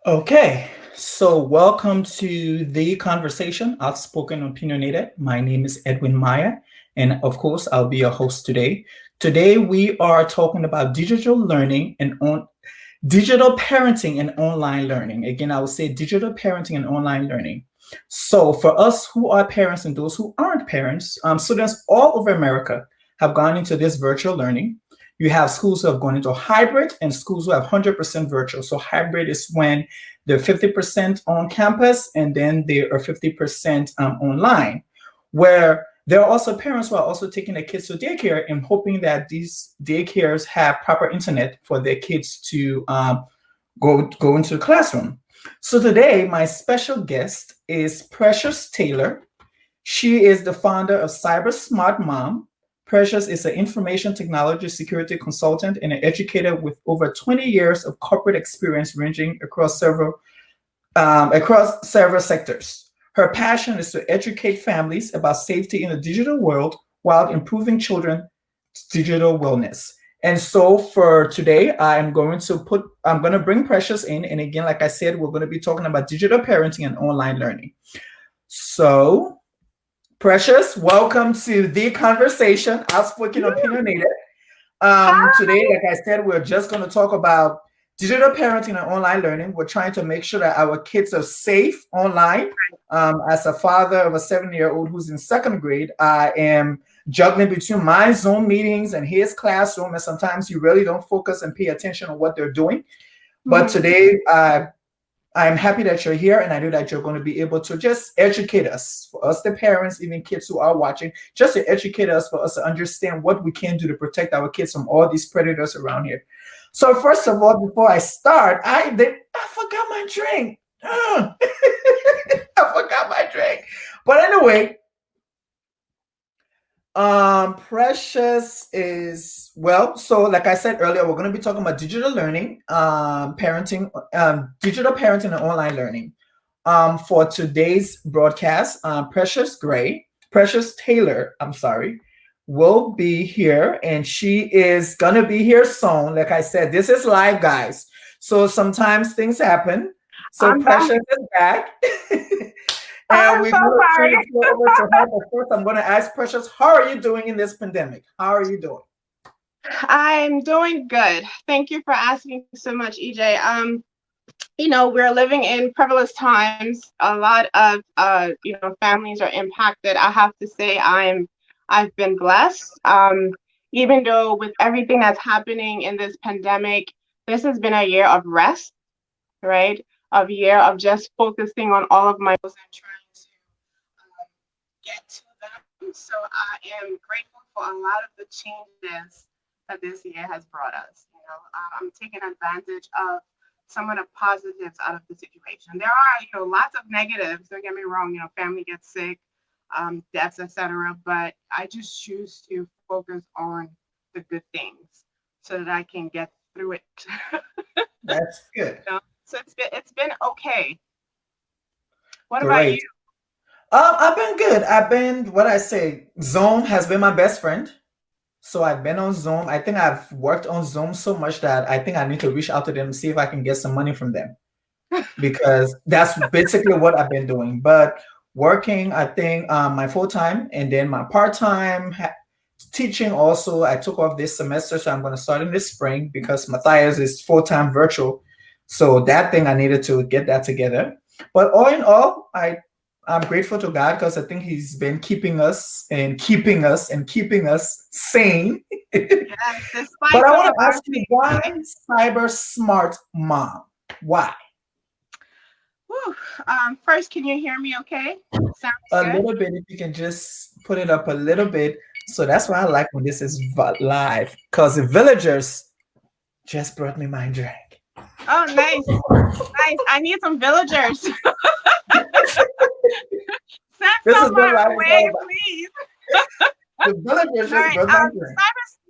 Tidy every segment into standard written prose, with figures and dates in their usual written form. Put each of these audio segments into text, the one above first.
Okay, so welcome to the conversation, Outspoken Opinionated. My name is Edwin Maya, and of course, I'll be your host today. Today, we are talking about digital learning and digital parenting and online learning. Again, I would say digital parenting and online learning. So, for us who are parents and those who aren't parents, students all over America have gone into this virtual learning. You have schools who have gone into hybrid and schools who have 100% virtual. So, hybrid is when they're 50% on campus and then they are 50% online, where there are also parents who are also taking their kids to daycare and hoping that these daycares have proper internet for their kids to go into the classroom. So today, my special guest is Precious Taylor. She is the founder of Cyber Smart Mom. Precious is an information technology security consultant and an educator with over 20 years of corporate experience ranging across several sectors. Her passion is to educate families about safety in the digital world while improving children's digital wellness. And so for today, I'm going to bring Precious in. And again, like I said, we're going to be talking about digital parenting and online learning. So Precious, welcome to the conversation, Outspoken Opinionated. Today, like I said, we're just going to talk about digital parenting and online learning. We're trying to make sure that our kids are safe online. As a father of a 7-year-old who's in second grade, I am juggling between my Zoom meetings and his classroom, and sometimes you really don't focus and pay attention on what they're doing. But today, I'm happy that you're here, and I know that you're going to be able to just educate us, for us, the parents, even kids who are watching, just to educate us, for us to understand what we can do to protect our kids from all these predators around here. So first of all, before I start, I forgot my drink. I forgot my drink. But anyway, Precious is well. So, like I said earlier, we're going to be talking about digital learning, parenting, digital parenting, and online learning. For today's broadcast, Precious Taylor, I'm sorry, will be here, and she is gonna be here soon. Like I said, this is live, guys. So sometimes things happen. So I'm back. Precious is back. And I'm we're so going to turn sorry. the floor over to her. But first, I'm going to ask Precious, how are you doing in this pandemic? How are you doing? I'm doing good. Thank you for asking so much, EJ. We're living in perilous times. A lot of families are impacted. I have to say I've been blessed. Even though with everything that's happening in this pandemic, this has been a year of rest, right? A year of just focusing on all of my goals and trying to get to them. So I am grateful for a lot of the changes that this year has brought us. I'm taking advantage of some of the positives out of the situation. There are, lots of negatives. Don't get me wrong. Family gets sick, deaths, etc. But I just choose to focus on the good things so that I can get through it. That's good. So it's been okay. What about you? Great. I've been good. What I say, Zoom has been my best friend. So I've been on Zoom. I think I've worked on Zoom so much that I think I need to reach out to them and see if I can get some money from them, because that's basically what I've been doing. But working, I think my full time and then my part time teaching also. I took off this semester, so I'm going to start in this spring because Matthias is full time virtual. So that thing I needed to get that together. But all in all, I'm grateful to God because I think He's been keeping us and keeping us and keeping us sane. Yes, But despite I some want of to our ask you, things, why right? Cyber Smart Mom? Why? Whew. First, can you hear me okay? Sounds A good. little bit, if you can just put it up a little bit. So that's why I like when this is live, because the villagers just brought me my drink. Oh, nice. Nice. I need some villagers. Send This is some what my life is all way, about. please. The villagers All just right. brought my drink.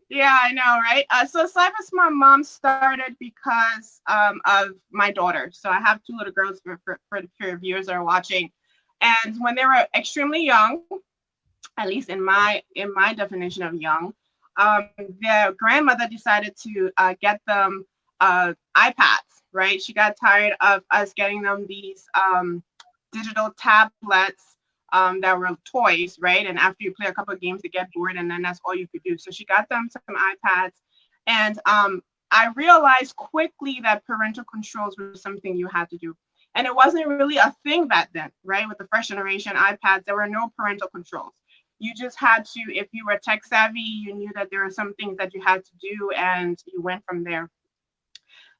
Yeah, I know, right? So Cyber Smart Mom started because of my daughter. So I have two little girls for viewers that are watching. And when they were extremely young, at least in my definition of young, their grandmother decided to get them iPads, right? She got tired of us getting them these digital tablets that were toys, right? And after you play a couple of games, they get bored, and then that's all you could do. So she got them some iPads, and I realized quickly that parental controls were something you had to do. And it wasn't really a thing back then, right? With the first generation iPads, there were no parental controls. You just had to, if you were tech savvy, you knew that there were some things that you had to do, and you went from there.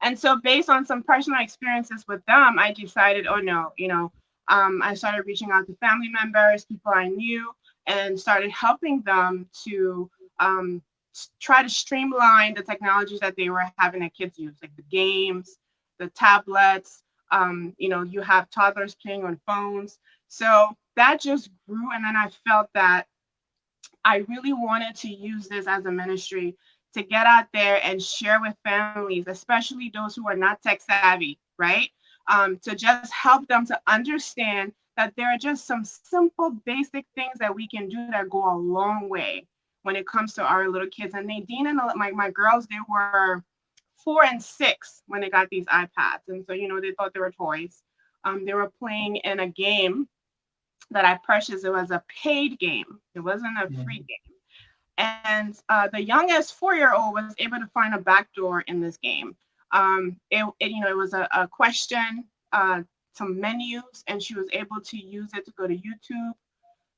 And so, based on some personal experiences with them, I decided, oh no, I started reaching out to family members, people I knew, and started helping them to try to streamline the technologies that they were having their kids use, like the games, the tablets. You have toddlers playing on phones. So that just grew. And then I felt that I really wanted to use this as a ministry to get out there and share with families, especially those who are not tech savvy, right? To just help them to understand that there are just some simple, basic things that we can do that go a long way when it comes to our little kids. And Nadine and my girls, they were 4 and 6 when they got these iPads. And so, they thought they were toys. They were playing in a game that I purchased. It was a paid game. It wasn't a free game. And the youngest 4-year-old was able to find a backdoor in this game. It was a question, some menus, and she was able to use it to go to YouTube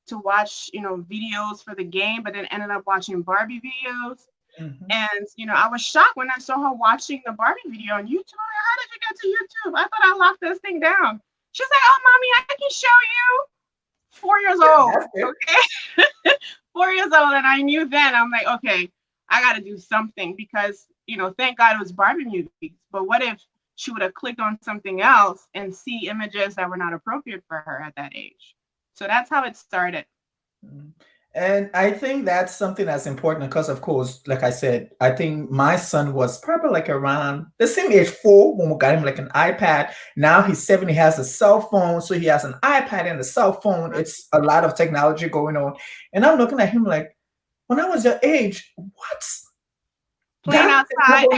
to watch, videos for the game, but then ended up watching Barbie videos. Mm-hmm. And, I was shocked when I saw her watching the Barbie video on YouTube. How did you get to YouTube? I thought I locked this thing down. She's like, oh, mommy, I can show you. 4 years old. Okay. 4 years old. And I knew then, I'm like, okay, I got to do something because, thank God it was Barbie movies. But what if she would have clicked on something else and see images that were not appropriate for her at that age? So that's how it started. And I think that's something that's important because, of course, like I said, I think my son was probably like around the same age, 4, when we got him like an iPad. Now he's 7, he has a cell phone. So he has an iPad and a cell phone. It's a lot of technology going on. And I'm looking at him like, when I was your age, what? Playing outside.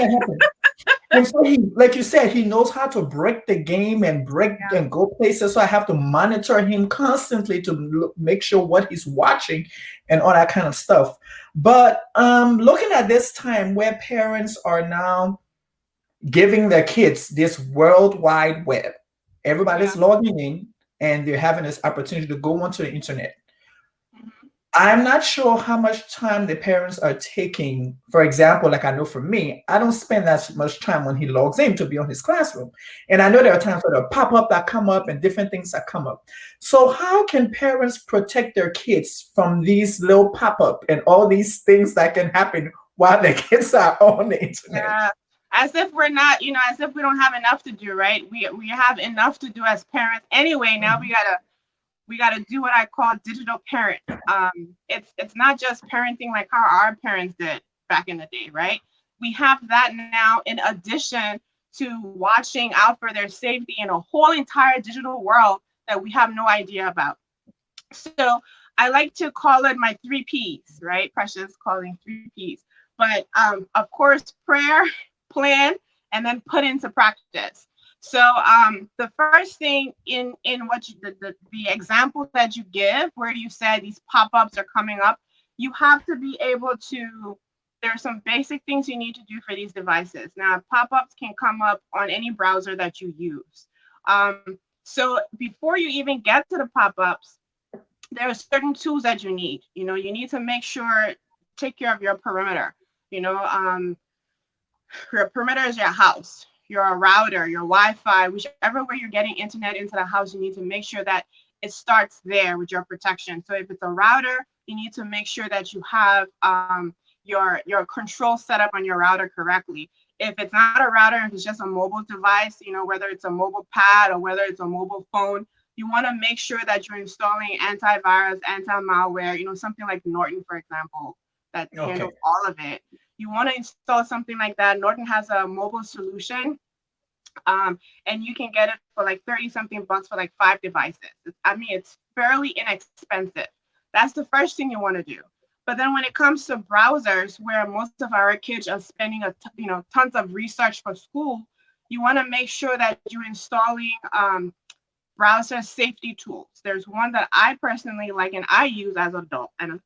And so he, like you said, he knows how to break the game and and go places. So I have to monitor him constantly to make sure what he's watching and all that kind of stuff. But looking at this time where parents are now giving their kids this world wide web, everybody's logging in and they're having this opportunity to go onto the internet. I'm not sure how much time the parents are taking. For example, like I know for me, I don't spend that much time when he logs in to be on his classroom. And I know there are times where there'll pop up that come up and different things that come up. So how can parents protect their kids from these little pop-up and all these things that can happen while their kids are on the internet? Yeah. As if we're not, as if we don't have enough to do, right? We have enough to do as parents anyway. Now we gotta do what I call digital parent. It's not just parenting like how our parents did back in the day, right? We have that now in addition to watching out for their safety in a whole entire digital world that we have no idea about. So I like to call it my 3 Ps, right? Precious calling 3 Ps. But of course, prayer, plan, and then put into practice. So the first thing in what the example that you give, where you said these pop-ups are coming up, you have to be able to, there are some basic things you need to do for these devices. Now, pop-ups can come up on any browser that you use. So before you even get to the pop-ups, there are certain tools that you need. You need to make sure, take care of your perimeter. Your perimeter is your house, your router, your Wi-Fi, whichever way you're getting internet into the house, you need to make sure that it starts there with your protection. So if it's a router, you need to make sure that you have your control set up on your router correctly. If it's not a router, if it's just a mobile device, whether it's a mobile pad or whether it's a mobile phone, you want to make sure that you're installing antivirus, anti-malware, something like Norton, for example, that handles all of it. You want to install something like that. Norton has a mobile solution, and you can get it for like 30 something bucks for like 5 devices. It's fairly inexpensive. That's the first thing you want to do. But then when it comes to browsers, where most of our kids are spending tons of research for school, you want to make sure that you're installing browser safety tools. There's one that I personally like and I use as an adult, and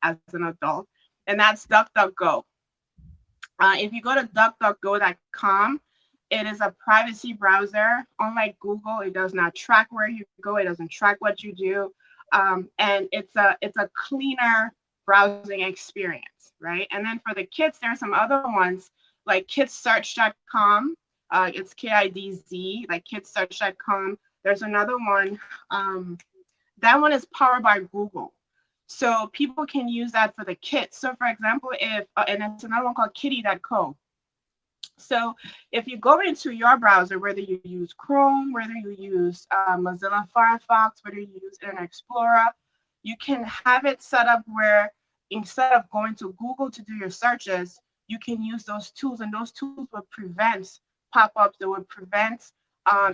that's DuckDuckGo. If you go to duckduckgo.com, it is a privacy browser. Unlike Google, it does not track where you go. It doesn't track what you do, and it's a cleaner browsing experience, right? And then for the kids, there are some other ones like kidssearch.com. It's KIDZ, like kidssearch.com. There's another one. That one is powered by Google. So people can use that for the kids. So for example, and it's another one called kitty.co. So if you go into your browser, whether you use Chrome, whether you use Mozilla Firefox, whether you use Internet Explorer, you can have it set up where instead of going to Google to do your searches, you can use those tools, and those tools will prevent pop-ups. They would prevent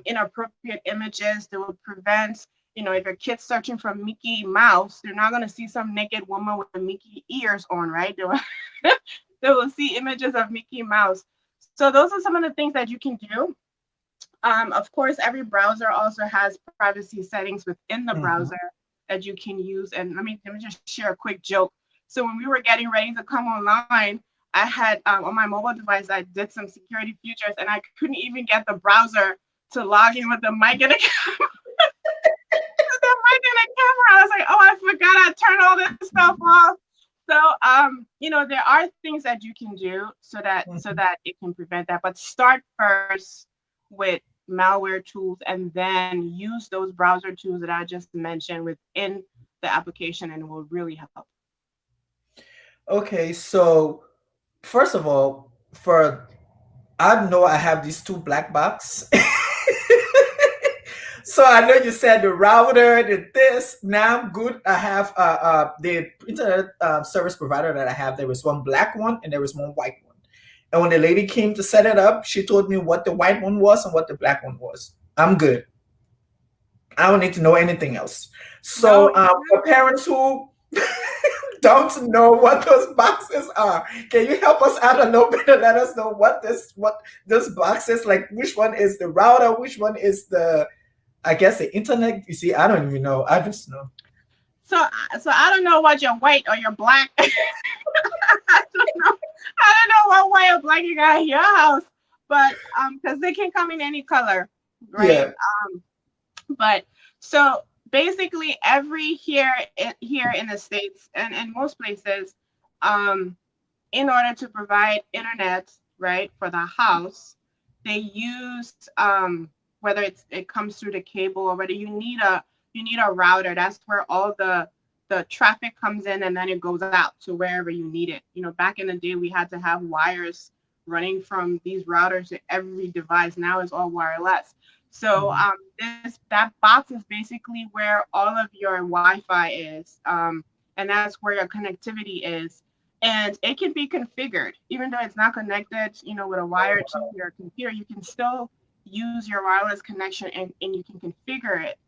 inappropriate images. They would prevent, if your kid's searching for Mickey Mouse, they're not going to see some naked woman with Mickey ears on, right? They will see images of Mickey Mouse. So those are some of the things that you can do. Of course, every browser also has privacy settings within the browser that you can use. And let me just share a quick joke. So when we were getting ready to come online, I had on my mobile device, I did some security features, and I couldn't even get the browser to log in with the mic and the camera. I was like, oh, I forgot I turned all this stuff off. So, there are things that you can do so that it can prevent that. But start first with malware tools, and then use those browser tools that I just mentioned within the application, and it will really help. Okay, so first of all, I know I have these two black box. So I know you said the router, the this. Now I'm good. I have the internet service provider that I have. There was one black one and there was one white one. And when the lady came to set it up, she told me what the white one was and what the black one was. I'm good. I don't need to know anything else. No, So for parents who don't know what those boxes are, can you help us out a little bit and let us know what this box is? Like, which one is the router? Which one is I guess the internet? You see, I don't even know. I just know. So I don't know what your white or your black. I don't know. I don't know what white or black you got in your house, but because they can come in any color, right? Yeah. But so basically, here in the States and most places, in order to provide internet, right, for the house, they use whether it comes through the cable or whether you need a router. That's where all the traffic comes in and then it goes out to wherever you need it. Back in the day, we had to have wires running from these routers to every device. Now it's all wireless. So that box is basically where all of your Wi-Fi is, and that's where your connectivity is. And it can be configured, even though it's not connected, with a wire to your computer. You can still use your wireless connection and you can configure it.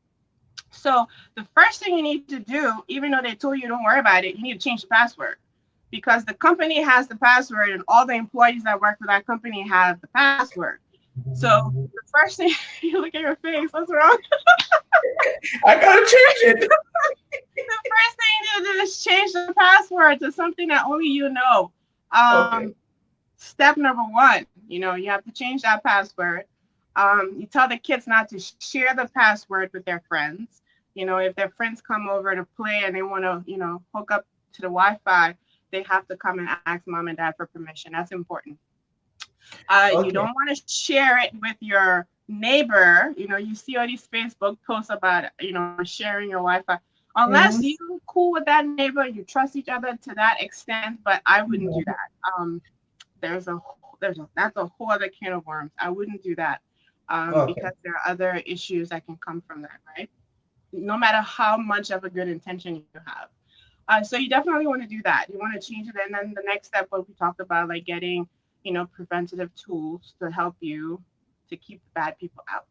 So the first thing you need to do, even though they told you don't worry about it, you need to change the password, because the company has the password and all the employees that work for that company have the password. So the first thing, you look at your face, what's wrong? I gotta change it. The first thing you do is change the password to something that only you know. Okay. Step number one, you have to change that password. You tell the kids not to share the password with their friends. If their friends come over to play and they want to, hook up to the Wi-Fi, they have to come and ask mom and dad for permission. That's important. You don't want to share it with your neighbor. You see all these Facebook posts about, sharing your Wi-Fi. Unless you're cool with that neighbor, you trust each other to that extent, but I wouldn't do that. That's a whole other can of worms. I wouldn't do that because there are other issues that can come from that, right? No matter how much of a good intention you have. So you definitely want to do that. You want to change it. And then the next step, what we talked about, like getting, preventative tools to help you to keep the bad people out.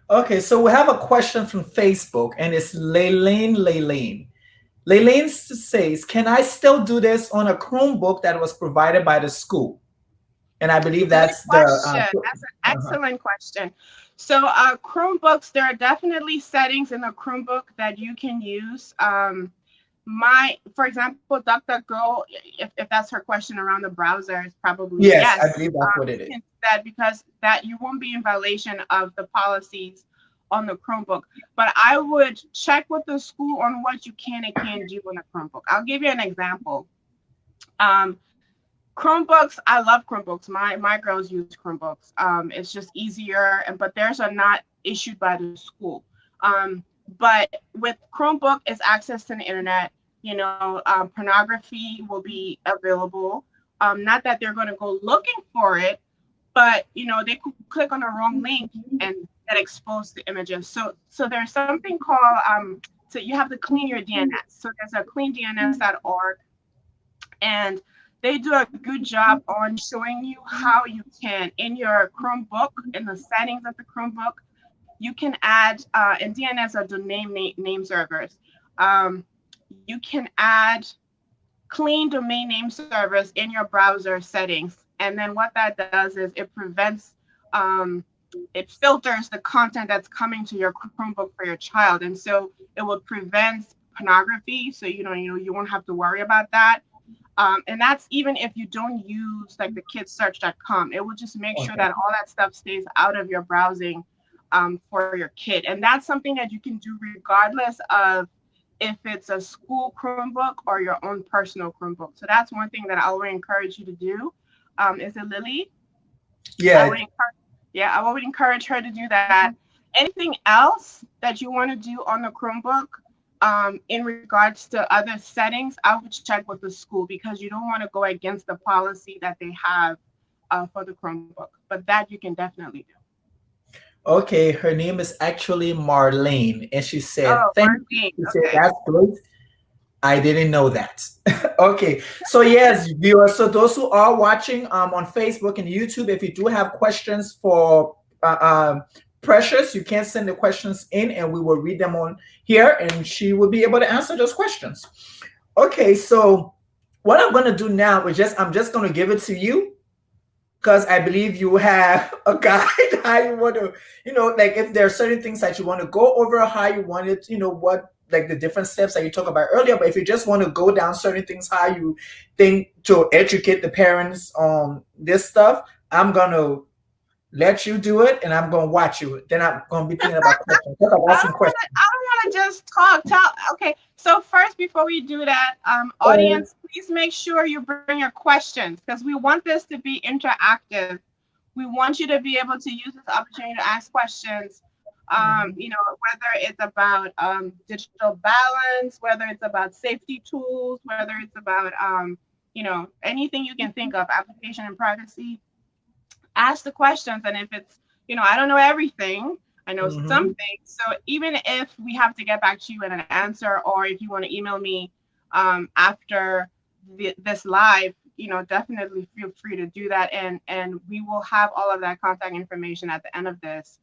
Okay, so we have a question from Facebook, and it's Laylene. Leilene says, can I still do this on a Chromebook that was provided by the school? And I believe Good that's the question. That's an uh-huh. excellent question. So, Chromebooks, there are definitely settings in a Chromebook that you can use. For example, DuckDuckGo, if that's her question around the browser, is probably Yes, I yes. believe that's what it You is. can do that because that you won't be in violation of the policies on the Chromebook. But I would check with the school on what you can and can't do on a Chromebook. I'll give you an example. Um, Chromebooks, I love Chromebooks. My girls use Chromebooks. It's just easier, and but theirs are not issued by the school. But with Chromebook, it's access to the internet. Pornography will be available. Not that they're going to go looking for it, but they could click on the wrong link and get exposed to images. So there's something called so you have to clean your DNS. So there's a cleandns.org, and they do a good job on showing you how you can in your Chromebook, in the settings of the Chromebook, you can add and DNS are domain name servers. You can add clean domain name servers in your browser settings, and then what that does is um, it filters the content that's coming to your Chromebook for your child, and so it will prevent pornography. So you won't have to worry about that. And that's even if you don't use like the kidssearch.com. It will just make sure Okay. that all that stuff stays out of your browsing for your kid. And that's something that you can do regardless of if it's a school Chromebook or your own personal Chromebook. So that's one thing that I would encourage you to do. Is it Lily? I would Yeah. encourage, yeah, I would encourage her to do that. Anything else that you want to do on the Chromebook, in regards to other settings, I would check with the school because you don't want to go against the policy that they have for the Chromebook. But that you can definitely do. Okay, her name is actually Marlene, and she said, Oh, "Thank you." Marlene. She said, Okay. "That's great. I didn't know that." Okay, so yes, viewers. So those who are watching on Facebook and YouTube, if you do have questions for Precious, you can send the questions in, and we will read them on here, and she will be able to answer those questions. Okay, so what I'm gonna do now is I'm just gonna give it to you because I believe you have a guide how you want to, like if there are certain things that you want to go over, how you want it, what like the different steps that you talked about earlier. But if you just want to go down certain things, how you think to educate the parents on this stuff, I'm gonna let you do it, and I'm gonna watch you. Then I'm gonna be thinking about questions. Talk about some questions. I don't want to just talk. Okay. So first, before we do that, Oh, audience, please make sure you bring your questions because we want this to be interactive. We want you to be able to use this opportunity to ask questions. mhm. Whether it's about digital balance, whether it's about safety tools, whether it's about anything you can think of, application and privacy. Ask the questions, and if it's I don't know everything, I know some Mhm. things. So even if we have to get back to you in an answer, or if you want to email me after this live, definitely feel free to do that, and we will have all of that contact information at the end of this,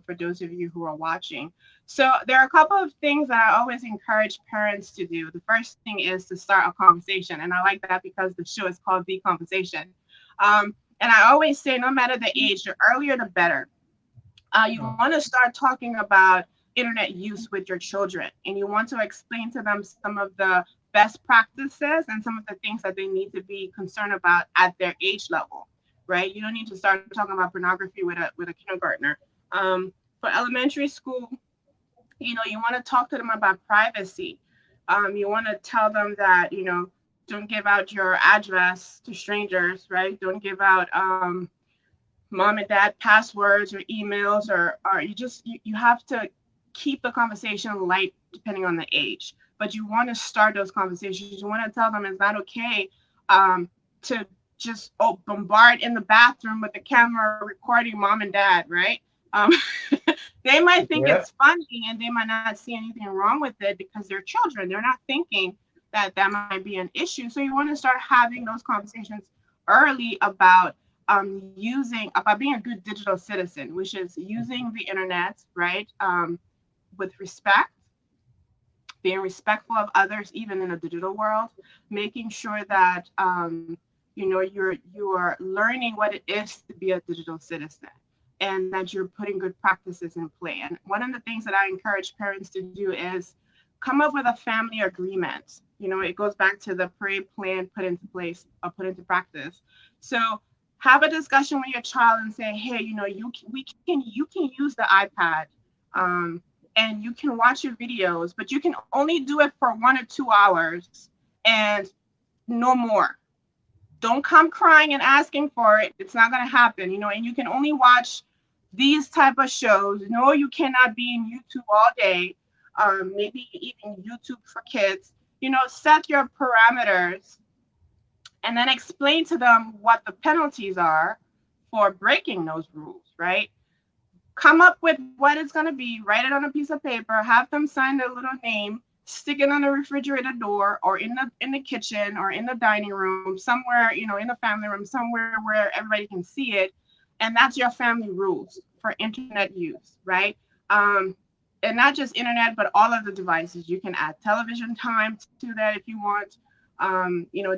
for those of you who are watching. So there are a couple of things that I always encourage parents to do. The first thing is to start a conversation, and I like that because the show is called The Conversation. And I always say, no matter the age, the earlier the better. You Oh, want to start talking about internet use with your children, and you want to explain to them some of the best practices and some of the things that they need to be concerned about at their age level, right? You don't need to start talking about pornography with a kindergartner. For elementary school, you want to talk to them about privacy. You want to tell them that don't give out your address to strangers, right? Don't give out mom and dad passwords or emails, or you have to keep the conversation light depending on the age, but you want to start those conversations. You want to tell them it's not okay to just bombard in the bathroom with the camera recording mom and dad, right? um, they might think yeah. it's funny and they might not see anything wrong with it because they're children. They're not thinking that that might be an issue. So you want to start having those conversations early about about being a good digital citizen, which is using the internet, right, with respect, being respectful of others, even in the digital world, making sure that you're learning what it is to be a digital citizen, and that you're putting good practices in play. And one of the things that I encourage parents to do is come up with a family agreement. It goes back to the pray, plan, put into place, or put into practice. So have a discussion with your child and say, hey, you can use the iPad, and you can watch your videos, but you can only do it for 1 or 2 hours and no more. Don't come crying and asking for it. It's not going to happen, and you can only watch these type of shows. No, you cannot be in YouTube all day. Maybe even YouTube for kids. Set your parameters and then explain to them what the penalties are for breaking those rules, right? Come up with what it's going to be, write it on a piece of paper, have them sign their little name, stick it on the refrigerator door or in the kitchen or in the dining room, somewhere, in the family room, somewhere where everybody can see it. And that's your family rules for internet use, right? And not just internet, but all of the devices. You can add television time to that if you want.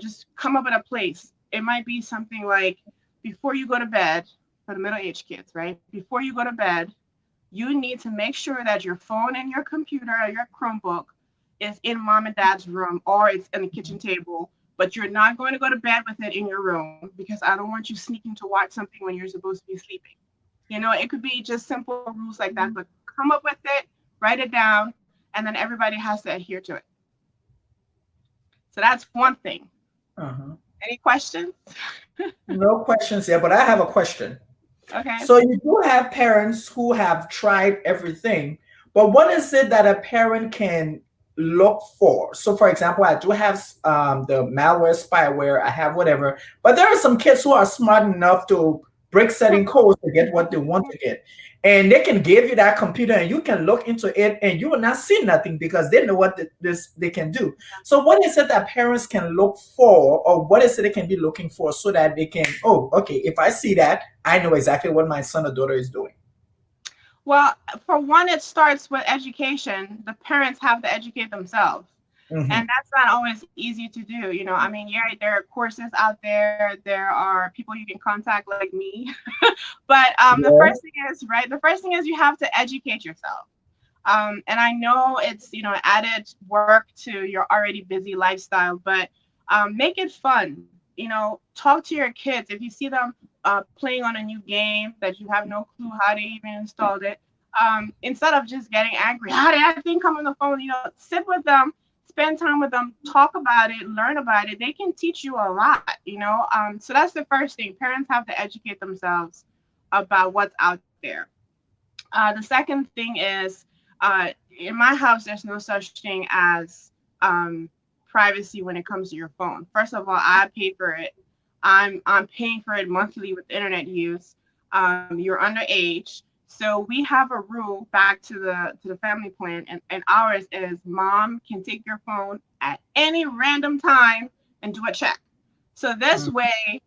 Just come up with a place. It might be something like before you go to bed, for the middle-aged kids, right? Before you go to bed, you need to make sure that your phone and your computer or your Chromebook is in mom and dad's room or it's in the kitchen table, but you're not going to go to bed with it in your room because I don't want you sneaking to watch something when you're supposed to be sleeping. It could be just simple rules like that, but come up with it, write it down, and then everybody has to adhere to it. So that's one thing. Uh-huh. Any questions? No questions yet, but I have a question. Okay. So you do have parents who have tried everything, but what is it that a parent can look for? So, for example, I do have the malware, spyware, I have whatever, but there are some kids who are smart enough to break setting codes to get what they want to get. And they can give you that computer and you can look into it and you will not see nothing because they know what they can do. So what is it that parents can look for, or what is it they can be looking for so that they can, oh, okay, if I see that, I know exactly what my son or daughter is doing? Well, for one, it starts with education. The parents have to educate themselves. Mm-hmm. And that's not always easy to do. Yeah, there are courses out there. There are people you can contact like me. But the Yeah. first thing is, right, the first thing is you have to educate yourself. And I know it's, added work to your already busy lifestyle, but make it fun. Talk to your kids. If you see them playing on a new game that you have no clue how they even installed it, instead of just getting angry, how did that thing come on the phone? Sit with them, spend time with them, talk about it, learn about it. They can teach you a lot. So that's the first thing. Parents have to educate themselves about what's out there. The second thing is, in my house, there's no such thing as privacy when it comes to your phone. First of all, I pay for it. I'm paying for it monthly with internet use. You're underage, so we have a rule back to the family plan, and ours is mom can take your phone at any random time and do a check. So this Mm. way,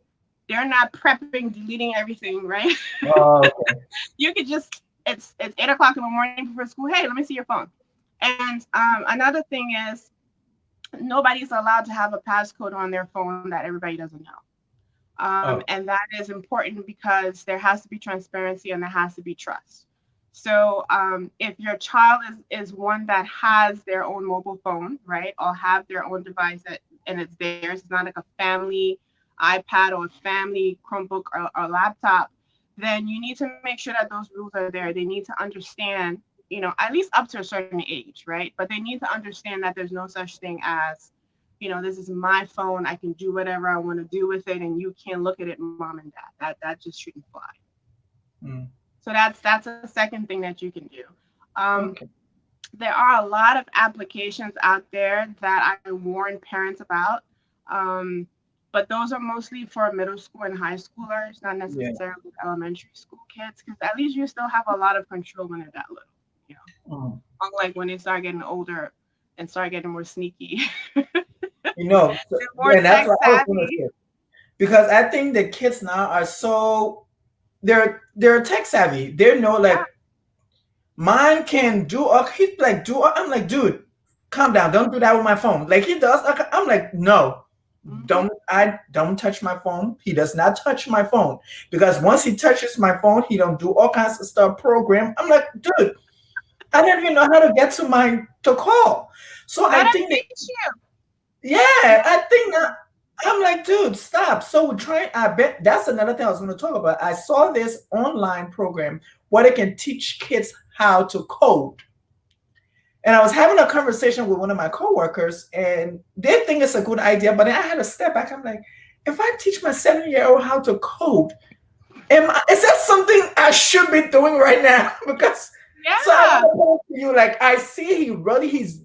they're not prepping, deleting everything, right? Oh, You could just it's 8 o'clock in the morning before school. Hey, let me see your phone. And another thing is nobody's allowed to have a passcode on their phone that everybody doesn't know. oh, And that is important because there has to be transparency and there has to be trust. So if your child is one that has their own mobile phone, right, or have their own device and it's theirs, it's not like a family iPad or a family Chromebook or laptop, then you need to make sure that those rules are there. They need to understand, at least up to a certain age, right? But they need to understand that there's no such thing as, this is my phone. I can do whatever I want to do with it, and you can't look at it, mom and dad. That just shouldn't fly. mm, So that's a second thing that you can do. Um, okay. there are a lot of applications out there that I warn parents about, but those are mostly for middle school and high schoolers, not Yeah. necessarily elementary school kids, because at least you still have a lot of control when they're that little. You know, Mm. unlike when they start getting older and start getting more sneaky. They're more And that's tech what I was going to savvy. say. Because I think the kids now are so they're tech savvy. They know Yeah. like mine can do. He's like do. I'm like, dude, calm down. Don't do that with my phone. Like he does. I'm like, no, Mhm. I don't touch my phone. He does not touch my phone because once he touches my phone, he don't do all kinds of stuff program. I'm like, dude, I don't even know how to get to call. So Let I him think that, teach you. yeah, I think that I'm like, dude, stop. So we're trying. I bet that's another thing I was going to talk about. I saw this online program where they can teach kids how to code. And I was having a conversation with one of my coworkers, and they think it's a good idea, but then I had to step back. I'm like, if I teach my 7-year-old how to code, is that something I should be doing right now? Because so I Yeah. want to talk to you. Like I see,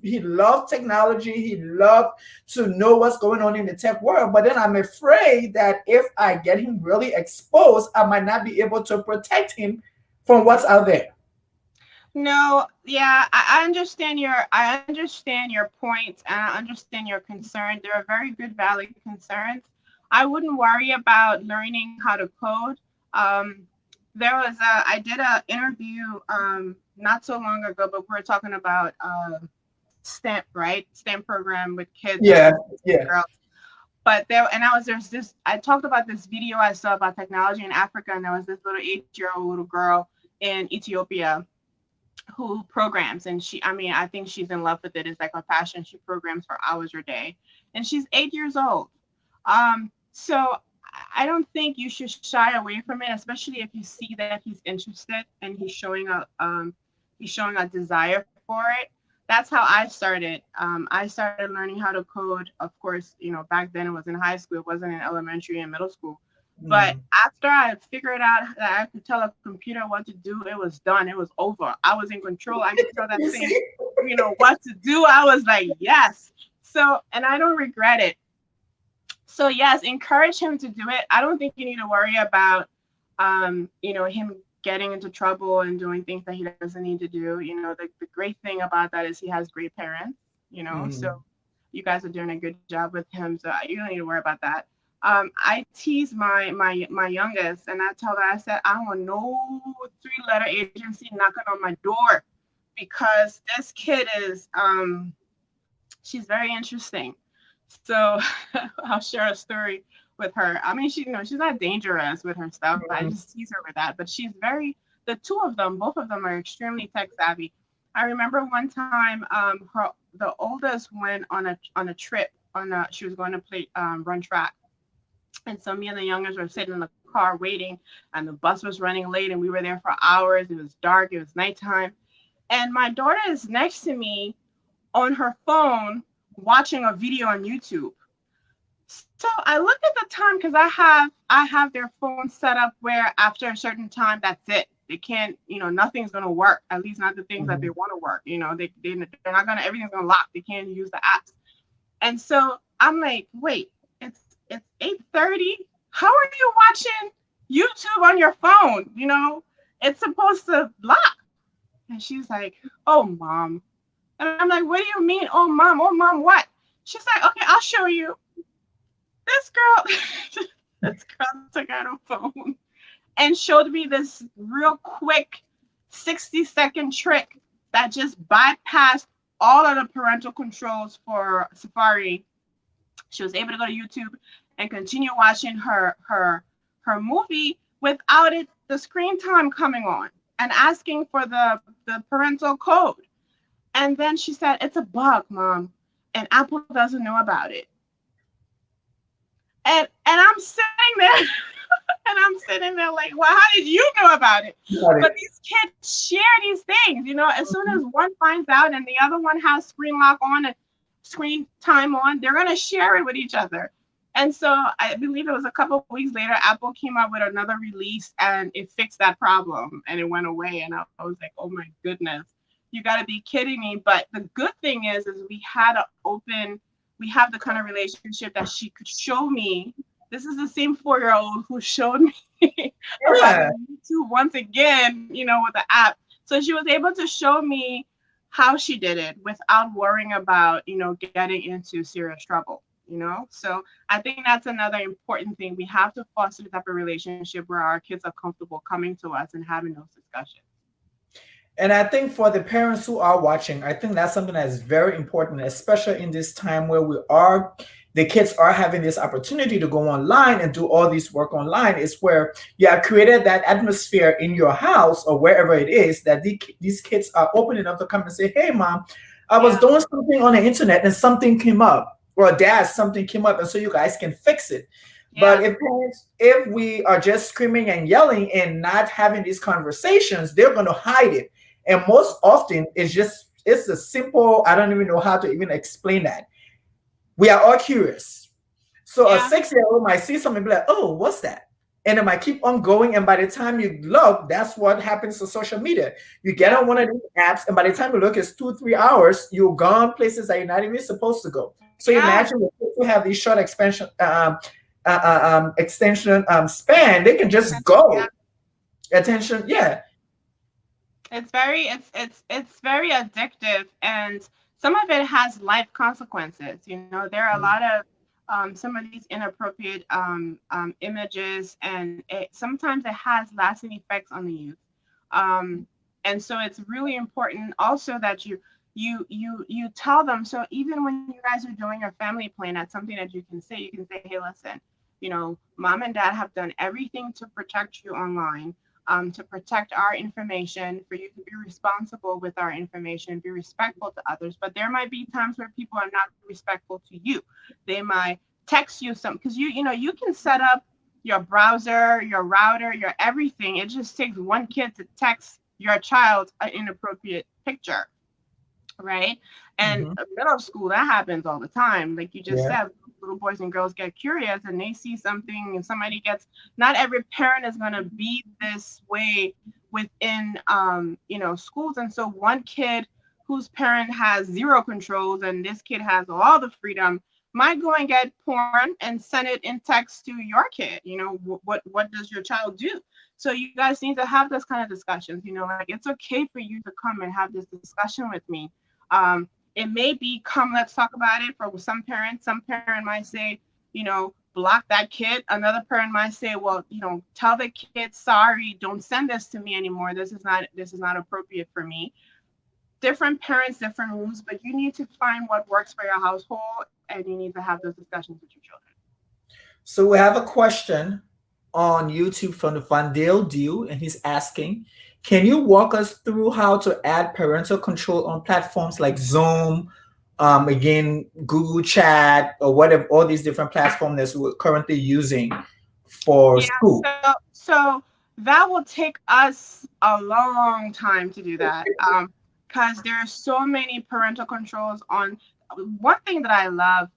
he loves technology. He loves to know what's going on in the tech world. But then I'm afraid that if I get him really exposed, I might not be able to protect him from what's out there. No, yeah, I understand your points and I understand your concern. They are very good valid concerns. I wouldn't worry about learning how to code. Um, I did a interview not so long ago, but we were talking about STEM, right? STEM program with kids and Yeah, boys and yeah. girls. But there's this, I talked about this video I saw about technology in Africa, and there was this little 8-year-old little girl in Ethiopia who programs, and I mean, I think she's in love with it. It's like a passion. She programs for hours a day, and she's 8 years old. So I don't think you should shy away from it, especially if you see that he's interested and he's showing a desire for it. That's how I started. I started learning how to code. Of course, back then it was in high school. It wasn't in elementary and middle school. But Mm. after I figured out that I could tell a computer what to do, it was done. It was over. I was in control. I could tell that You thing, see? what to do. I was like, yes. So, and I don't regret it. So, yes, encourage him to do it. I don't think you need to worry about, him getting into trouble and doing things that he doesn't need to do. The great thing about that is he has great parents, so Mm. you guys are doing a good job with him. So you don't need to worry about that. I tease my youngest, and I told her, I said, I want no 3-letter agency knocking on my door because this kid she's very interesting. So I'll share a story with her. I mean, she's not dangerous with her stuff. I Mm. just tease her with that. But the two of them, both of them are extremely tech savvy. I remember one time, the oldest went on a trip. She was going to play run track, and so me and the youngest were sitting in the car waiting, and the bus was running late, and we were there for hours. It was dark. It was nighttime, and my daughter is next to me on her phone watching a video on YouTube. So I looked at the time because I have their phone set up where after a certain time that's it. They can't, nothing's gonna work. At least not the things that they Mhm. want to work. They're not gonna, everything's gonna lock. They can't use the apps. And so I'm like, wait, it's 8:30. How are you watching YouTube on your phone? It's supposed to lock. And she's like, oh mom. And I'm like, what do you mean? Oh mom, what? She's like, okay, I'll show you. This girl, this girl took out her phone and showed me this real quick 60-second trick that just bypassed all of the parental controls for Safari. She was able to go to YouTube and continue watching her movie without the screen time coming on and asking for the parental code. And then she said, it's a bug, mom, and Apple doesn't know about it. And I'm sitting there and I'm sitting there like, well, how did you know about it? Got But it. these kids share these things, as soon as one finds out and the other one has screen lock on and screen time on, they're gonna share it with each other. And so I believe it was a couple of weeks later, Apple came out with another release and it fixed that problem and it went away. And I was like, oh my goodness, you got to be kidding me. But the good thing is we have the kind of relationship that she could show me. This is the same 4-year-old who showed me about the Yeah. YouTube once again, with the app. So she was able to show me how she did it without worrying about, getting into serious trouble, So I think that's another important thing. We have to foster the type of relationship where our kids are comfortable coming to us and having those discussions. And I think for the parents who are watching, I think that's something that is very important, especially in this time where the kids are having this opportunity to go online and do all this work online. Is where you have created that atmosphere in your house or wherever it is that these kids are open enough to come and say, "Hey, mom, I was Yeah, doing something on the internet and something came up." Or dad, something came up, and so you guys can fix it. But yeah, if we are just screaming and yelling and not having these conversations, they're going to hide it. And most often, it's a simple. I don't even know how to even explain that. We are all curious. So a yeah, 6-year-old might see something and be like, "Oh, what's that?" And it might keep on going. And by the time you look, that's what happens to social media. You get yeah, on one of these apps, and by the time you look, it's 2, 3 hours. You're gone places that you're not even supposed to go. So yeah, imagine the kids who have these short extension span, they can just yeah. go. Attention, yeah. It's very addictive, and some of it has life consequences. You know, there are a lot of some of these inappropriate images, and sometimes it has lasting effects on the youth. Um, and so it's really important also that you tell them. So even when you guys are doing your family plan, that's something that you can say. You can say, "Hey, listen, you know, mom and dad have done everything to protect you online, to protect our information, for you to be responsible with our information, be respectful to others. But there might be times where people are not respectful to you. They might text you some, because you know you can set up your browser, your router, your everything. It just takes one kid to text your child an inappropriate picture, right? And Hmm. middle school, that happens all the time. Like you just Yeah. said, little boys and girls get curious and they see something and somebody gets. Not every parent is going to be this way within, you know, schools. And so one kid whose parent has zero controls and this kid has all the freedom might go and get porn and send it in text to your kid. You know, what does your child do? So you guys need to have this kind of discussions. You know, like it's okay for you to come and have this discussion with me. It may be, come, let's talk about it. For some parents, some parent might say, you know, block that kid. Another parent might say, well, you know, tell the kid, sorry, don't send this to me anymore. This is not appropriate for me. Different parents, different rules, but you need to find what works for your household, and you need to have those discussions with your children. So we have a question on YouTube from the Vandale Deal, and he's asking, can you walk us through how to add parental control on platforms like Zoom, again, Google Chat, or whatever, all these different platforms that we're currently using for Yeah, school? so that will take us a long time to do that. Because there are so many parental controls on. One thing that I love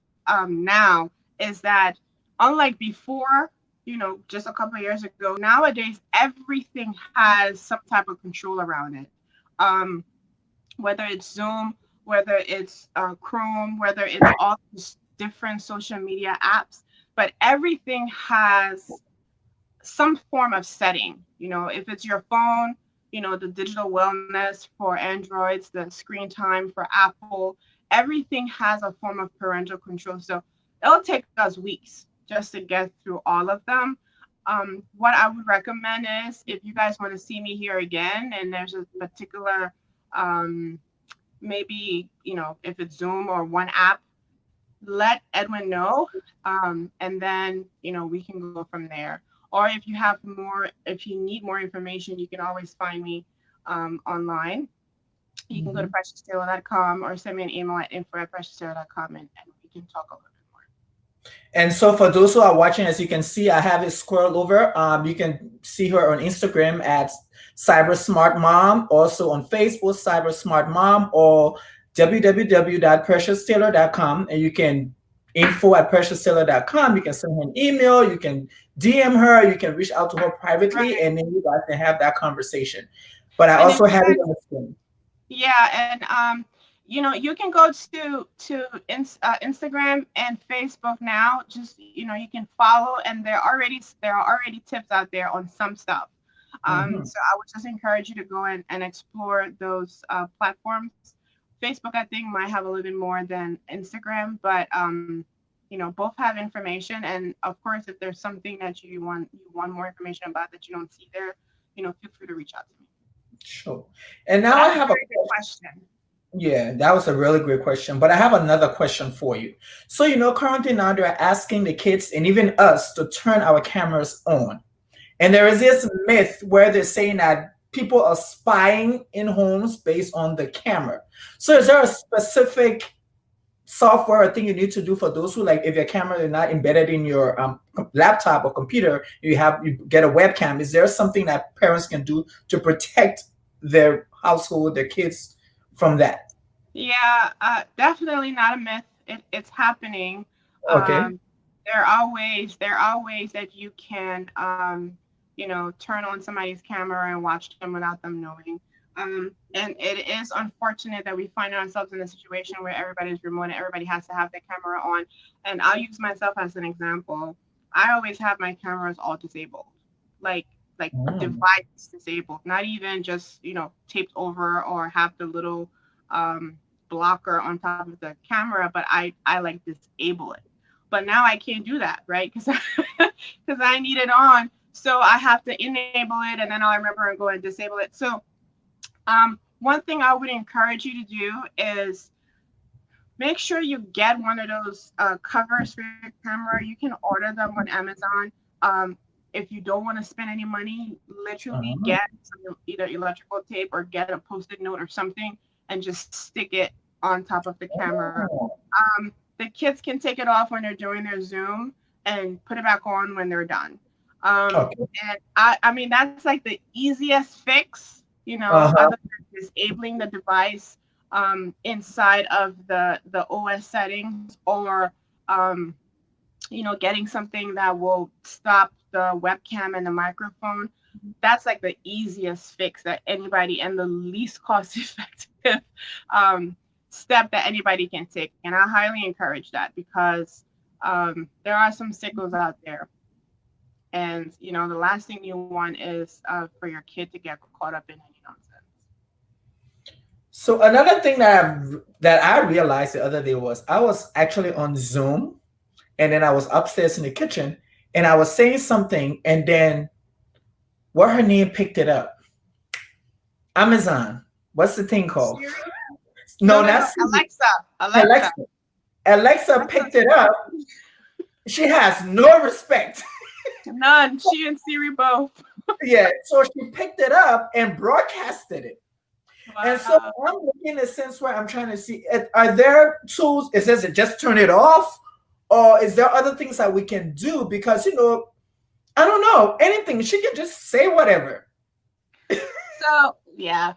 now is that, unlike before, you know, just a couple of years ago, nowadays everything has some type of control around it. Um, whether it's Zoom, whether it's Chrome, whether it's all these different social media apps, but everything has some form of setting. You know, if it's your phone, you know, the digital wellness for Androids, the screen time for Apple, everything has a form of parental control. So it'll take us weeks just to get through all of them. What I would recommend is, if you guys want to see me here again and there's a particular, um, maybe, you know, if it's Zoom or one app, let Edwin know, and then you know we can go from there. Or if you need more information, you can always find me online. You can go to Mhm. precioustaylor.com or send me an email at info@precioustaylor.com, and we can talk a little bit more. And so for those who are watching, as you can see, I have it scrolled over. You can see her on Instagram at Cyber Smart Mom, also on Facebook, Cyber Smart Mom, or www.precioustaylor.com. And you can info@precioustaylor.com. You can send her an email, you can DM her, you can reach out to her privately, Right. and then you guys can have that conversation. But I And if also you have it guys, on the screen. yeah, and you know, you can go Instagram and Facebook now. Just, you know, you can follow, and there are already tips out there on some stuff. Mhm. So I would just encourage you to go and explore those platforms. Facebook, I think, might have a little bit more than Instagram, but you know, both have information. And of course, if there's something that you want more information about that you don't see there, you know, feel free to reach out to me. Sure. And now I That's a have a very good question. question. Yeah, that was a really great question. But I have another question for you. So, currently now they're asking the kids and even us to turn our cameras on. And there is this myth where they're saying that people are spying in homes based on the camera. So, is there a specific software or thing you need to do for those who, like, if your camera is not embedded in your laptop or computer, you get a webcam? Is there something that parents can do to protect their household, their kids from that? Yeah, definitely not a myth. It's happening. Okay. Um, there are ways that you can, turn on somebody's camera and watch them without them knowing. And it is unfortunate that we find ourselves in a situation where everybody's remote and everybody has to have their camera on. And I'll use myself as an example. I always have my cameras all disabled, like like Mm. device disabled, not even just taped over or have the little um, blocker on top of the camera, but I like disable it. But now I can't do that, right? Because because I need it on, so I have to enable it, and then I'll remember and go and disable it. So one thing I would encourage you to do is make sure you get one of those covers for your camera. You can order them on Amazon. If you don't want to spend any money, literally Uh-huh. get some either electrical tape or get a post-it note or something and just stick it on top of the camera. Oh, The kids can take it off when they're doing their Zoom and put it back on when they're done. okay. And I mean, that's like the easiest fix, Uh-huh. other than disabling the device inside of the OS settings, or um, getting something that will stop the webcam and the microphone. That's like the easiest fix that anybody and the least cost effective um, step that anybody can take. And I highly encourage that because there are some sickos out there. And, the last thing you want is for your kid to get caught up in any nonsense. So another thing that I realized the other day was I was actually on Zoom, and then I was upstairs in the kitchen, and I was saying something, and then what her name picked it up. Amazon. What's the thing called? Siri? No, No, no, not no. Siri. Alexa. Alexa. Alexa. Alexa Alexa's picked it up. She has no respect. none. She and Siri both. Yeah, so she picked it up and broadcasted it. And so Wow. I'm looking in a sense where I'm trying to see, are there tools? It says it just turn it off, or is there other things that we can do? Because I don't know anything. She can just say whatever. So yeah.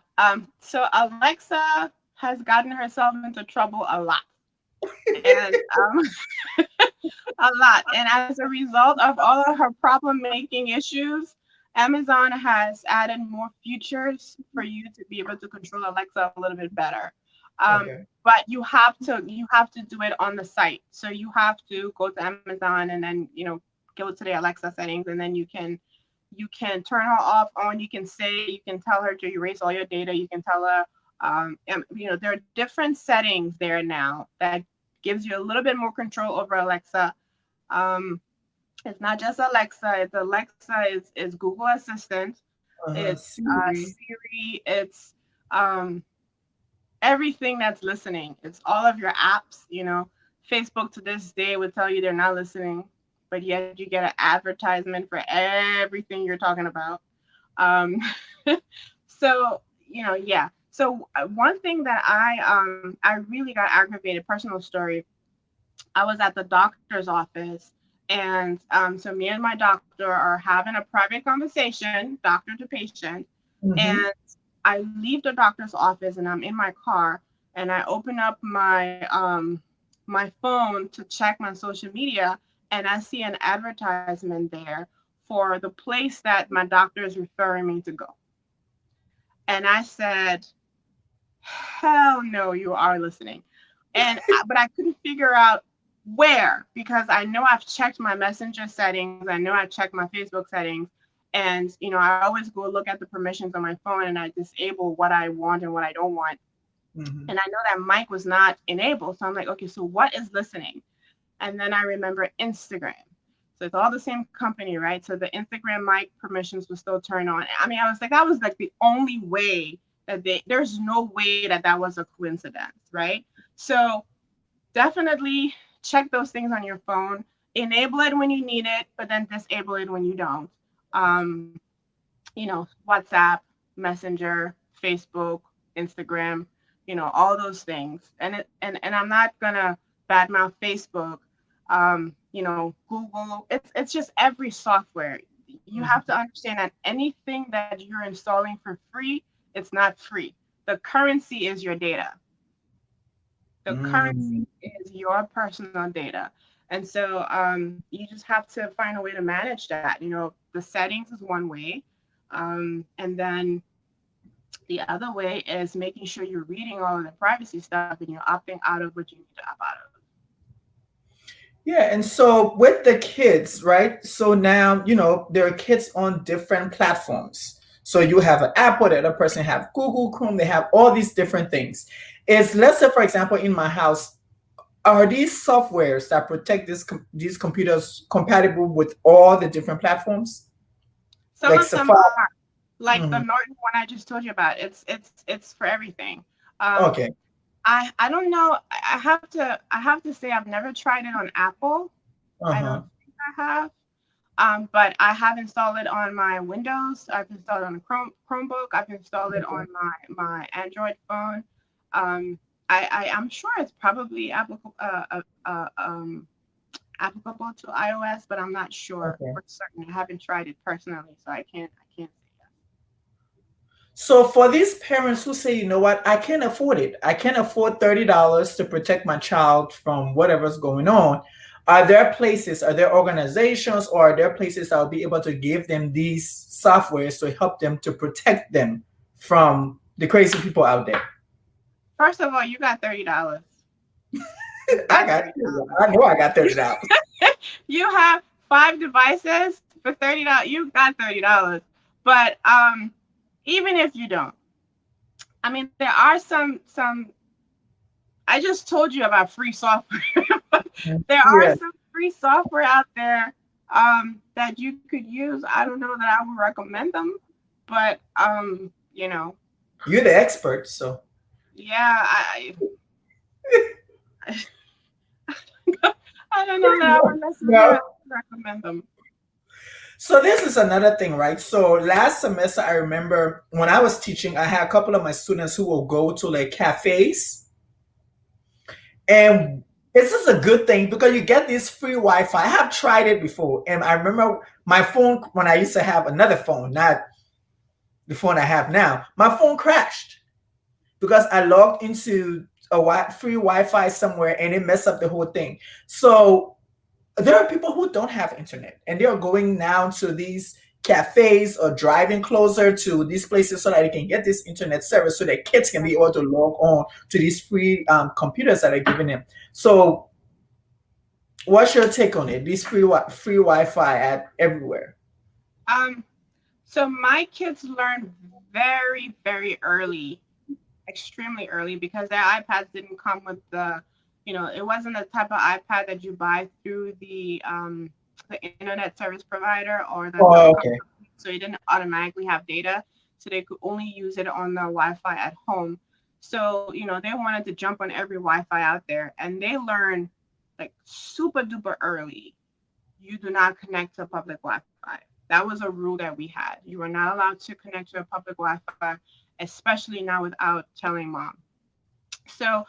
So Alexa has gotten herself into trouble a lot. And a lot. And as a result of all of her problem making issues, Amazon has added more features for you to be able to control Alexa a little bit better. Okay. But you have to do it on the site. So you have to go to Amazon and then go to the Alexa settings, and then you can turn her off on. You can tell her to erase all your data. You can tell her there are different settings there now that gives you a little bit more control over Alexa. um, it's not just Alexa. It's Alexa. Is Google Assistant. It's Siri. Siri. It's um, everything that's listening. It's all of your apps. Facebook to this day would tell you they're not listening, but yet you get an advertisement for everything you're talking about. Um, so yeah. So one thing that I really got aggravated. Personal story. I was at the doctor's office, and so me and my doctor are having a private conversation, doctor to patient, Mm-hmm. and I leave the doctor's office and I'm in my car, and I open up my phone to check my social media, and I see an advertisement there for the place that my doctor is referring me to go. And I said, hell no, you are listening. But I couldn't figure out where, because I know I've checked my messenger settings, I know I checked my Facebook settings, and I always go look at the permissions on my phone and I disable what I want and what I don't want. Mm-hmm. And I know that mic was not enabled, so I'm like, okay, so what is listening? And then I remember Instagram. So it's all the same company, right? So the Instagram mic permissions will still turn on. I mean, I was like, that was like the only way that there's no way that that was a coincidence, right? So definitely check those things on your phone. Enable it when you need it, but then disable it when you don't. Um, WhatsApp, Messenger, Facebook, Instagram, all those things. And I'm not gonna badmouth Facebook. Google. It's just every software. You have to understand that anything that you're installing for free, it's not free. The currency is your data. The Mm. currency is your personal data. And so you just have to find a way to manage that. The settings is one way. And then the other way is making sure you're reading all of the privacy stuff and you're opting out of what you need to opt out of. Yeah, and so with the kids, right? So now, there are kids on different platforms. So you have an Apple, the other person have Google Chrome, they have all these different things. Is let's say, for example, in my house, are these softwares that protect these computers compatible with all the different platforms? Some Like of them Safari? are, like the Mhm. Norton one I just told you about. It's for everything. Um, Okay. I don't know. I have to say I've never tried it on Apple. I don't Uh-huh. think I have. But I have installed it on my Windows. I've installed it on a Chromebook. I've installed it on my Android phone. Um, I'm sure it's probably applicable to iOS, but I'm not sure Okay. for certain. I haven't tried it personally, so I can't say yes. So for these parents who say, you know what, I can't afford it. I can't afford $30 to protect my child from whatever's going on. Are there organizations, or are there places that will be able to give them these softwares to help them to protect them from the crazy people out there? First of all, you got $30. You I got got thirty I know I got dollars. $30. You have 5 devices for $30. You got $30. But even if you don't, I mean, there are some. I just told you about free software. There are Yeah. some free software out there that you could use. I don't know that I would recommend them, but You're the expert, so yeah, I don't know that I would necessarily no. recommend them. So this is another thing, right? So last semester, I remember when I was teaching, I had a couple of my students who will go to like cafes, and this is a good thing because you get this free Wi-Fi. I have tried it before, and I remember my phone when I used to have another phone, not the phone I have now. My phone crashed because I logged into a free Wi-Fi somewhere, and it messed up the whole thing. So there are people who don't have internet, and they are going now to these cafes or driving closer to these places so that they can get this internet service so that kids can be able to log on to these free computers that are given them. So what's your take on it, these free Wi-Fi at everywhere? Um, so my kids learned very, very early, extremely early, because their iPads didn't come with it wasn't the type of iPad that you buy through the internet service provider or the Oh, telecom okay. company, so it didn't automatically have data, so they could only use it on the Wi-Fi at home. So they wanted to jump on every Wi-Fi out there, and they learned like super duper early. You do not connect to public Wi-Fi. That was a rule that we had. You were not allowed to connect to a public Wi-Fi, especially not without telling mom. So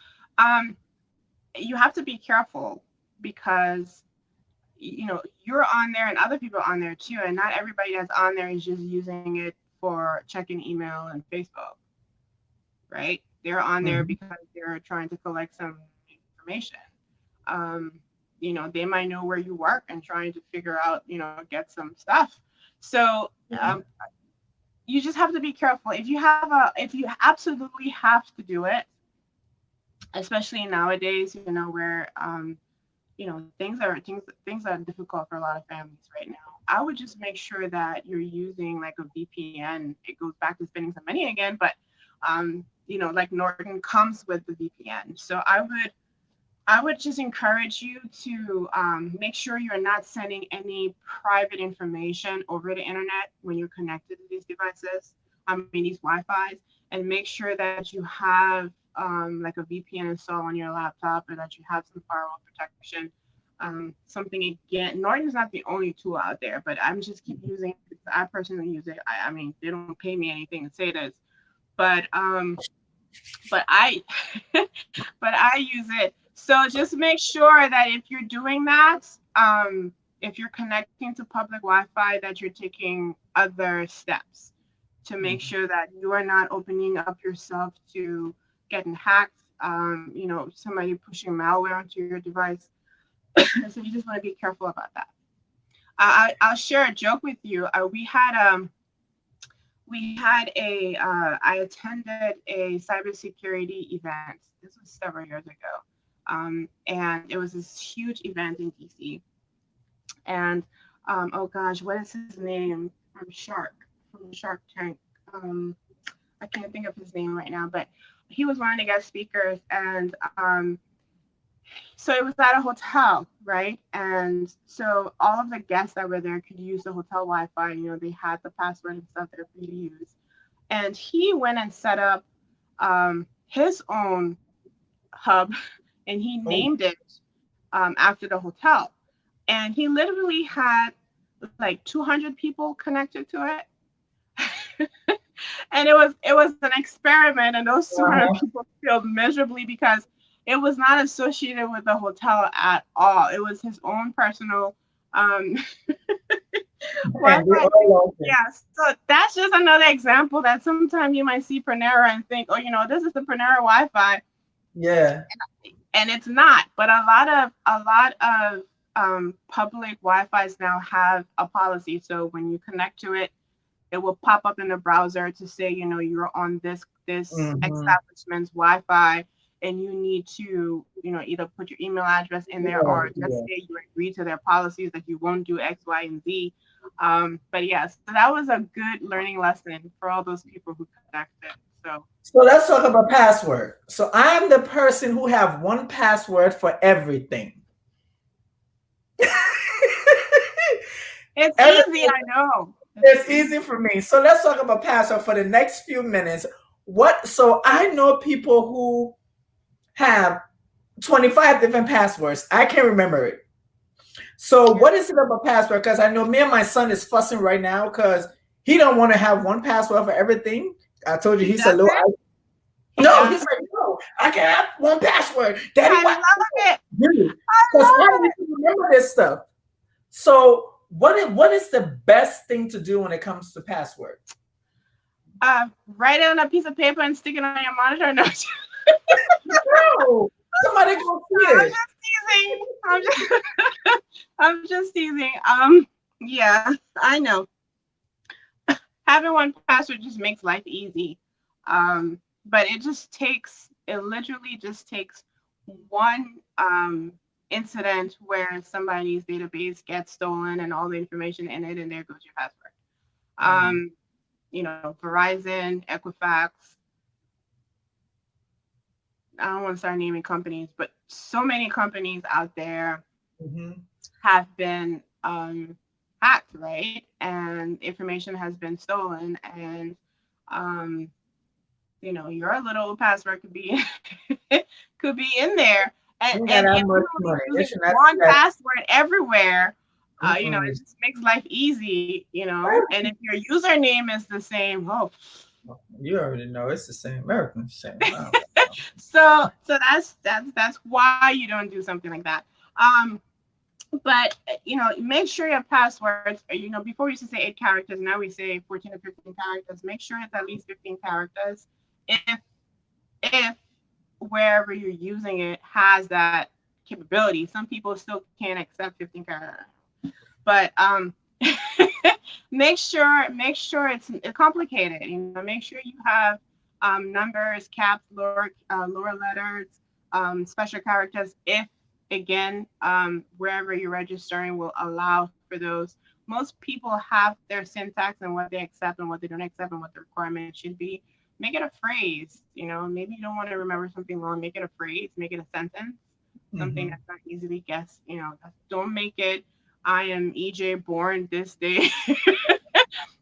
you have to be careful because you're on there and other people are on there too, and not everybody that's on there is just using it for checking email and Facebook, right? They're on there Mhm. because they're trying to collect some information. um, they might know where you work and trying to figure out, get some stuff. So you just have to be careful. If you absolutely have to do it, especially nowadays, where things are difficult for a lot of families right now. I would just make sure that you're using like a VPN. It goes back to spending some money again, but like Norton comes with the VPN. So I would just encourage you to make sure you're not sending any private information over the internet when you're connected to these devices. I mean, these Wi-Fi's, and make sure that you have like a VPN installed on your laptop, or that you have some firewall protection. Something again, Norton is not the only tool out there, but I'm just keep using it because I personally use it. I mean, they don't pay me anything to say this, but but I but I use it. So just make sure that if you're doing that, if you're connecting to public Wi-Fi, that you're taking other steps to make Mhm. sure that you are not opening up yourself to getting hacked. Somebody pushing malware onto your device. So you just want to be careful about that. I'll share a joke with you. I attended a cybersecurity event. This was several years ago. And it was this huge event in DC. And oh gosh, what is his name from Shark Tank? Um, I can't think of his name right now, but he was one of the guest speakers. And so it was at a hotel, right? And so all of the guests that were there could use the hotel Wi-Fi. They had the password and stuff there for you to use. And he went and set up his own hub, and he Oh, named it after the hotel. And he literally had like 200 people connected to it. And it was an experiment, and those 200 uh-huh. people failed miserably because it was not associated with the hotel at all. It was his own personal um, And they Wi-Fi. all love it. Yeah, so that's just another example that sometimes you might see Panera and think, oh, this is the Panera Wi-Fi, Yeah. and it's not. But a lot of public Wi-Fi's now have a policy. So when you connect to it, it will pop up in the browser to say, you're on this Mm-hmm. establishment's Wi-Fi, and you need to, either put your email address in there, Yeah, or just yeah. say you agree to their policies that you won't do X, Y, and Z. But yeah, so that was a good learning lesson for all those people who connected. So So let's talk about password. So I'm the person who have one password for everything. it's easy, Everything I know. It's is easy. easy for me. So let's talk about password for the next few minutes. So I know people who have 25 different passwords. I can't remember it. So Yeah. what is it about password? Because I know me and my son is fussing right now because he don't want to have one password for everything. I told you He he's a does little. it. He No, he's does. like, no, I can't have one password. Daddy, I what? love it. Dude, I because I love need it. to remember this stuff. So what is the best thing to do when it comes to password? Write it on a piece of paper and stick it on your monitor. No, No, somebody go see I'm it. just teasing. I'm just teasing. Yeah, I know. Having one password just makes life easy. But it literally just takes one incident where somebody's database gets stolen and all the information in it, and there goes your password. Mm, Um, Verizon, Equifax. I don't want to start naming companies, but so many companies out there mhm. have been hacked, right? And information has been stolen, and um, your little password could be could be in there, and You ain't got and that if much you're only money. They using should not do one that. password everywhere, Mm-mm. it just makes life easy, and if your username is the same, oh, You already know it's the same American same. Wow. so that's why you don't do something like that. But make sure your passwords are, before we used to say 8 characters, now we say 14 to 15 characters. Make sure it's at least 15 characters if wherever you're using it has that capability. Some people still can't accept 15 characters, but make sure it's complicated. Make sure you have numbers, caps, lower letters, special characters. If again, wherever you're registering will allow for those. Most people have their syntax and what they accept and what they don't accept and what the requirement should be. Make it a phrase. Maybe you don't want to remember something long. Make it a phrase. Make it a sentence. something Mm-hmm. that's not easily guessed. Don't make it. I am EJ, born this day,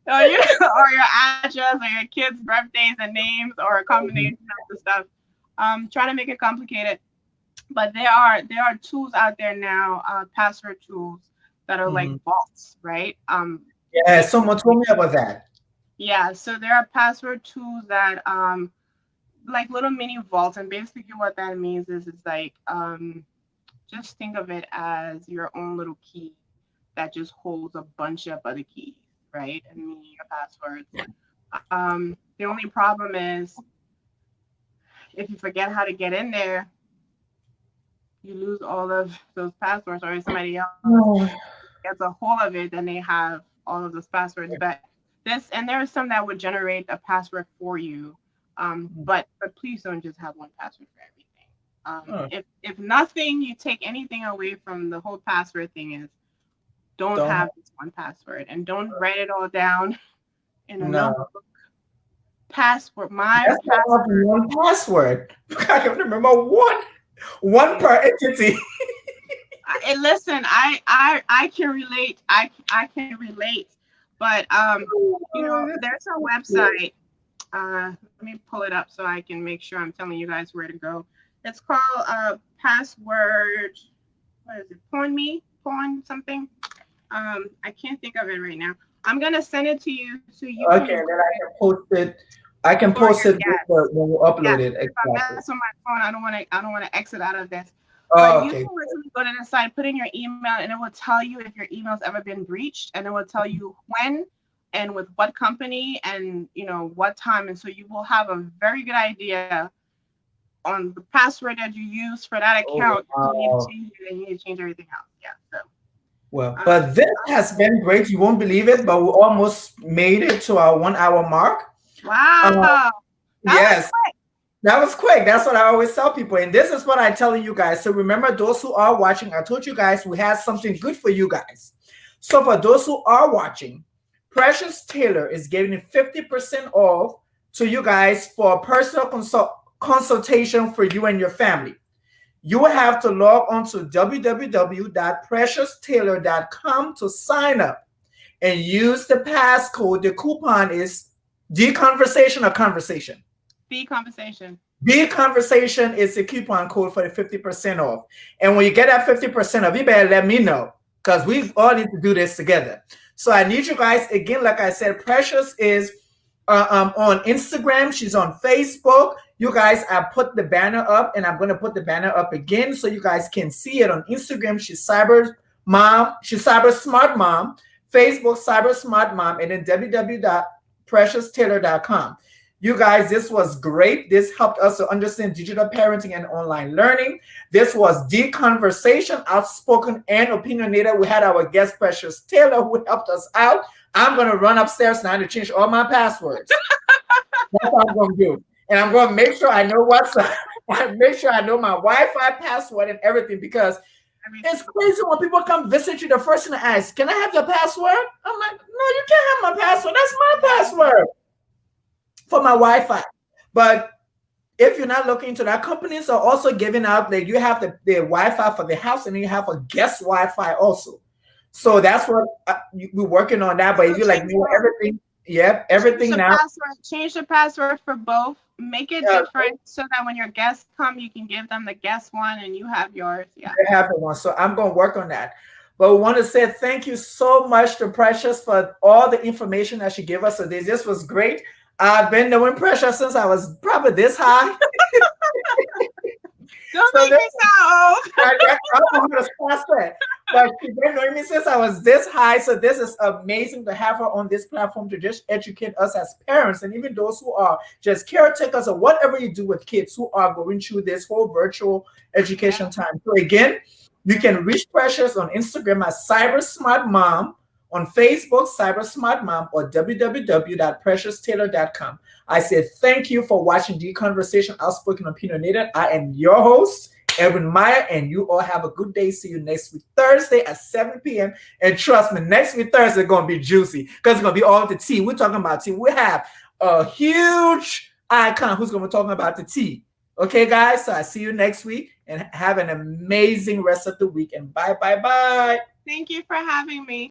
or or your address, or your kids' birthdays and names, or a combination of the stuff. Try to make it complicated, but there are tools out there now, password tools that are like Mm-hmm. vaults, right? Yeah, someone told Basically, me about that. yeah. So there are password tools that like little mini vaults, and basically what that means is it's like just think of it as your own little key that just holds a bunch of other keys, right? And meaning your passwords. The only problem is if you forget how to get in there, you lose all of those passwords, or if somebody else Oh, gets a hold of it, then they have all of those passwords. But there are some that would generate a password for you. But please don't just have one password for everything. oh, If nothing, you take anything away from the whole password thing is don't don't have this one password, and don't write it all down in a no. notebook. Password, my That's not have password. one password. I can remember one Yeah. per entity. And listen, I can relate. I can relate. But there's a website. Let me pull it up so I can make sure I'm telling you guys where to go. It's called password. What is it? Pawn something. I can't think of it right now. I'm gonna send it to you so you can Okay, record then I it can post it. I can for post your it with guests. when we Yes, upload it. if I Exactly. mess with my phone, I don't want to exit out of this. But Oh, you okay. can literally go to the site, put in your email, and it will tell you if your email's ever been breached, and it will tell you when and with what company, and what time, and so you will have a very good idea on the password that you use for that Oh, account. You need to wow. change it, and you need to change everything else. Yeah. So, Well, um, but this has been great. You won't believe it, but we almost made it to our 1 hour mark. Uh, wow, that was yes, that was quick. That's what I always tell people. And this is what I tell you guys. So remember, those who are watching, I told you guys we had something good for you guys. So for those who are watching, Precious Taylor is giving 50% off to you guys for a personal consultation for you and your family. You will have to log on to www.precioustailor.com to sign up and use the passcode. The coupon is D conversation or conversation. the conversation. Big conversation is the coupon code for the 50% off. And when you get that 50% off, you better let me know because we all need to do this together. So I need you guys, again, like I said, Precious is on Instagram. She's on Facebook. You guys, I put the banner up and I'm going to put the banner up again so you guys can see it on Instagram. She's Cyber Mom. She's Cyber Smart Mom. Facebook, Cyber Smart Mom. And then www.precioustailor.com. You guys, this was great. This helped us to understand digital parenting and online learning. This was the conversation, outspoken and opinionated. We had our guest, Precious Taylor, who helped us out. I'm going to run upstairs now to change all my passwords. That's what I'm going to do. And I'm going to make sure I know what's up. I make sure I know my Wi-Fi password and everything because it's crazy when people come visit you. The first thing they ask, "Can I have your password?" I'm like, "No, you can't have my password. That's my password for my Wi-Fi." But if you're not looking into that, companies are also giving out that you have the Wi-Fi for the house and then you have a guest Wi-Fi also. So that's what we're working on that. But So if you like change know everything, yep, everything the now. password. Change the password for both. Make it Uh, different so that when your guests come, you can give them the guest one and you have yours. Yeah. they have the one. So I'm going to work on that. But we want to say thank you so much to Precious for all the information that she gave us today. This was great. I've been knowing Precious since I was probably this high. Don't So make me sound old. I don't know how to pass that. But she's been knowing me since I was this high. So this is amazing to have her on this platform to just educate us as parents and even those who are just caretakers or whatever you do with kids who are going through this whole virtual education time. So again, you can reach Precious on Instagram at Cyber Smart Mom, on Facebook, Cyber Smart Mom, or www.precioustailor.com. I say thank you for watching the conversation outspoken opinionated. I am your host, Edwin Meyer, and you all have a good day. See you next week, Thursday at 7 p.m. And trust me, next week, Thursday is going to be juicy because it's going to be all the tea. We're talking about tea. We have a huge icon who's going to be talking about the tea. Okay, guys? So I see you next week. and have an amazing rest of the week. And bye, bye, bye. Thank you for having me.